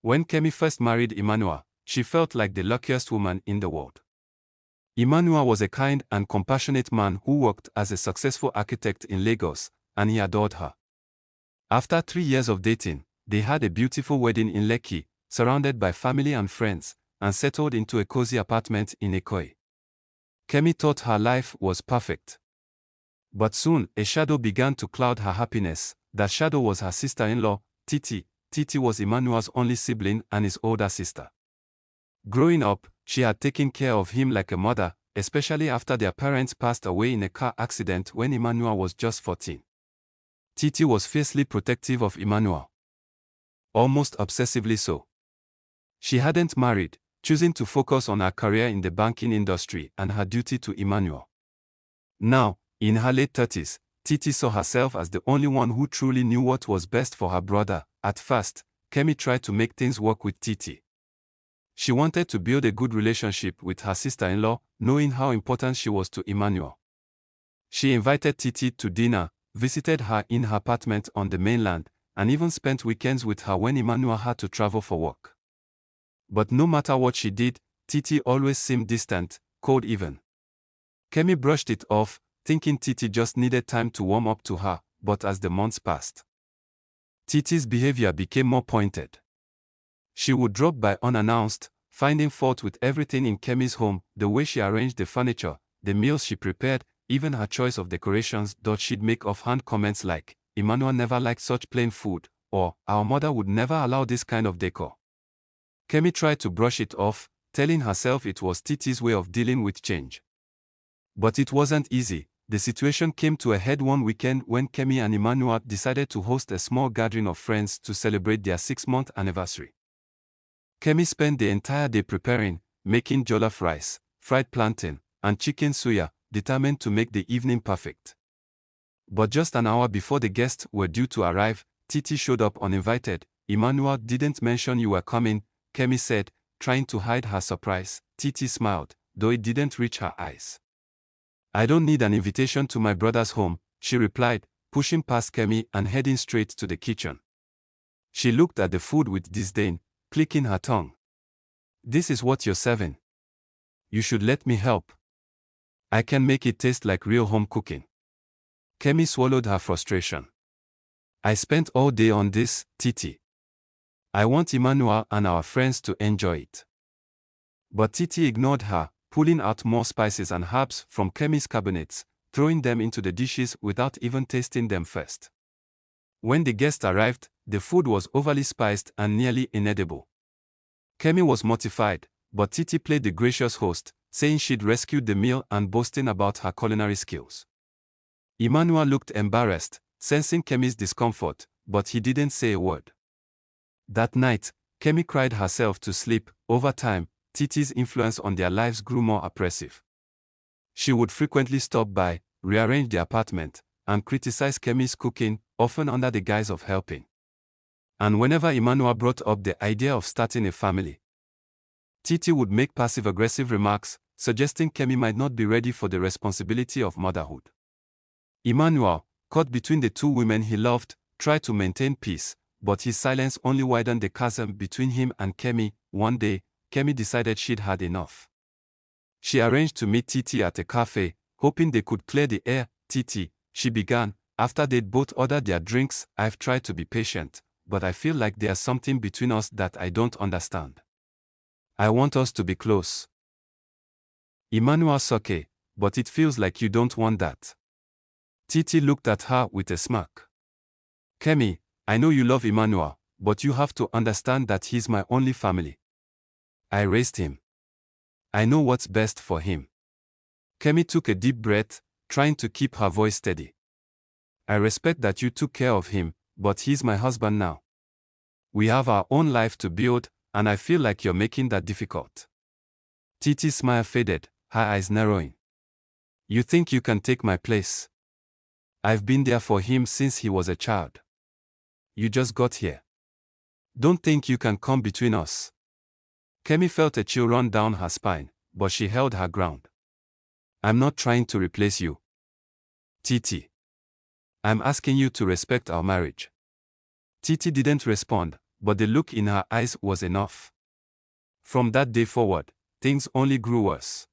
When Kemi first married Emmanuel, she felt like the luckiest woman in the world. Emmanuel was a kind and compassionate man who worked as a successful architect in Lagos, and he adored her. After 3 years of dating, they had a beautiful wedding in Lekki, surrounded by family and friends, and settled into a cozy apartment in Ikoyi. Kemi thought her life was perfect. But soon, a shadow began to cloud her happiness. That shadow was her sister-in-law, Titi. Titi was Emmanuel's only sibling and his older sister. Growing up, she had taken care of him like a mother, especially after their parents passed away in a car accident when Emmanuel was just 14. Titi was fiercely protective of Emmanuel. Almost obsessively so. She hadn't married, choosing to focus on her career in the banking industry and her duty to Emmanuel. Now, in her late 30s, Titi saw herself as the only one who truly knew what was best for her brother. At first, Kemi tried to make things work with Titi. She wanted to build a good relationship with her sister-in-law, knowing how important she was to Emmanuel. She invited Titi to dinner, visited her in her apartment on the mainland, and even spent weekends with her when Emmanuel had to travel for work. But no matter what she did, Titi always seemed distant, cold even. Kemi brushed it off, thinking Titi just needed time to warm up to her, but as the months passed, Titi's behavior became more pointed. She would drop by unannounced, finding fault with everything in Kemi's home, the way she arranged the furniture, the meals she prepared, even her choice of decorations. She'd make offhand comments like, "Emmanuel never liked such plain food," or "Our mother would never allow this kind of decor." Kemi tried to brush it off, telling herself it was Titi's way of dealing with change. But it wasn't easy. The situation came to a head one weekend when Kemi and Emmanuel decided to host a small gathering of friends to celebrate their 6-month anniversary. Kemi spent the entire day preparing, making jollof rice, fried plantain, and chicken suya, determined to make the evening perfect. But just an hour before the guests were due to arrive, Titi showed up uninvited. "Emmanuel didn't mention you were coming," Kemi said, trying to hide her surprise. Titi smiled, though it didn't reach her eyes. "I don't need an invitation to my brother's home," she replied, pushing past Kemi and heading straight to the kitchen. She looked at the food with disdain, clicking her tongue. "This is what you're serving? You should let me help. I can make it taste like real home cooking." Kemi swallowed her frustration. "I spent all day on this, Titi. I want Emmanuel and our friends to enjoy it." But Titi ignored her, pulling out more spices and herbs from Kemi's cabinets, throwing them into the dishes without even tasting them first. When the guests arrived, the food was overly spiced and nearly inedible. Kemi was mortified, but Titi played the gracious host, saying she'd rescued the meal and boasting about her culinary skills. Emmanuel looked embarrassed, sensing Kemi's discomfort, but he didn't say a word. That night, Kemi cried herself to sleep. Over time, Titi's influence on their lives grew more oppressive. She would frequently stop by, rearrange the apartment, and criticize Kemi's cooking, often under the guise of helping. And whenever Emmanuel brought up the idea of starting a family, Titi would make passive-aggressive remarks, suggesting Kemi might not be ready for the responsibility of motherhood. Emmanuel, caught between the two women he loved, tried to maintain peace, but his silence only widened the chasm between him and Kemi. One day, Kemi decided she'd had enough. She arranged to meet Titi at a cafe, hoping they could clear the air. "Titi," she began, after they'd both ordered their drinks, "I've tried to be patient, but I feel like there's something between us that I don't understand. I want us to be close." Emmanuel's okay, "But it feels like you don't want that." Titi looked at her with a smirk. "Kemi, I know you love Emmanuel, but you have to understand that he's my only family. I raised him. I know what's best for him." Kemi took a deep breath, trying to keep her voice steady. "I respect that you took care of him, but he's my husband now. We have our own life to build, and I feel like you're making that difficult." Titi's smile faded, her eyes narrowing. "You think you can take my place? I've been there for him since he was a child. You just got here. Don't think you can come between us." Kemi felt a chill run down her spine, but she held her ground. "I'm not trying to replace you, Titi. I'm asking you to respect our marriage." Titi didn't respond, but the look in her eyes was enough. From that day forward, things only grew worse.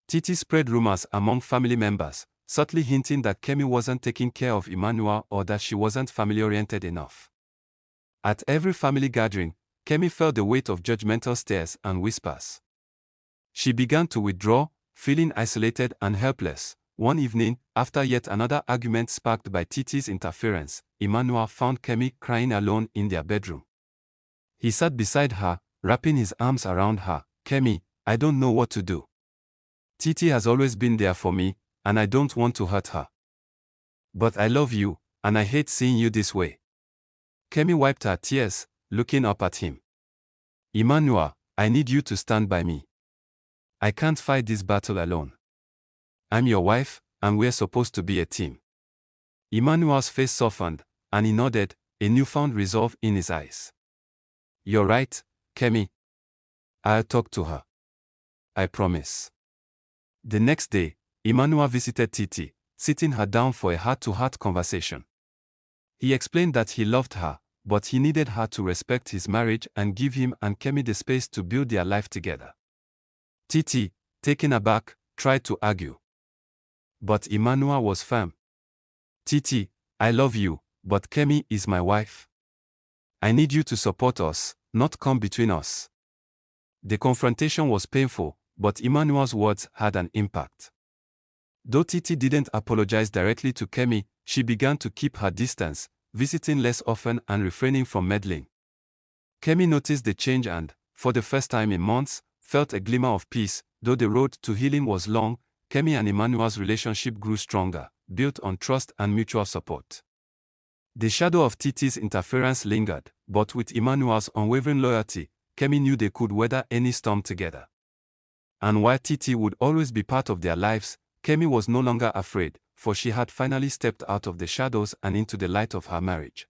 Titi spread rumors among family members, subtly hinting that Kemi wasn't taking care of Emmanuel or that she wasn't family-oriented enough. At every family gathering, Kemi felt the weight of judgmental stares and whispers. She began to withdraw, feeling isolated and helpless. One evening, after yet another argument sparked by Titi's interference, Emmanuel found Kemi crying alone in their bedroom. He sat beside her, wrapping his arms around her. "Kemi, I don't know what to do. Titi has always been there for me, and I don't want to hurt her. But I love you, and I hate seeing you this way." Kemi wiped her tears, looking up at him. "Emmanuel, I need you to stand by me. I can't fight this battle alone. I'm your wife, and we're supposed to be a team." Emmanuel's face softened, and he nodded, a newfound resolve in his eyes. "You're right, Kemi. I'll talk to her. I promise." The next day, Emmanuel visited Titi, sitting her down for a heart-to-heart conversation. He explained that he loved her, but he needed her to respect his marriage and give him and Kemi the space to build their life together. Titi, taken aback, tried to argue. But Emmanuel was firm. "Titi, I love you, but Kemi is my wife. I need you to support us, not come between us." The confrontation was painful, but Emmanuel's words had an impact. Though Titi didn't apologize directly to Kemi, she began to keep her distance, visiting less often and refraining from meddling. Kemi noticed the change and, for the first time in months, felt a glimmer of peace. Though the road to healing was long, Kemi and Emmanuel's relationship grew stronger, built on trust and mutual support. The shadow of Titi's interference lingered, but with Emmanuel's unwavering loyalty, Kemi knew they could weather any storm together. And while Titi would always be part of their lives, Kemi was no longer afraid, for she had finally stepped out of the shadows and into the light of her marriage.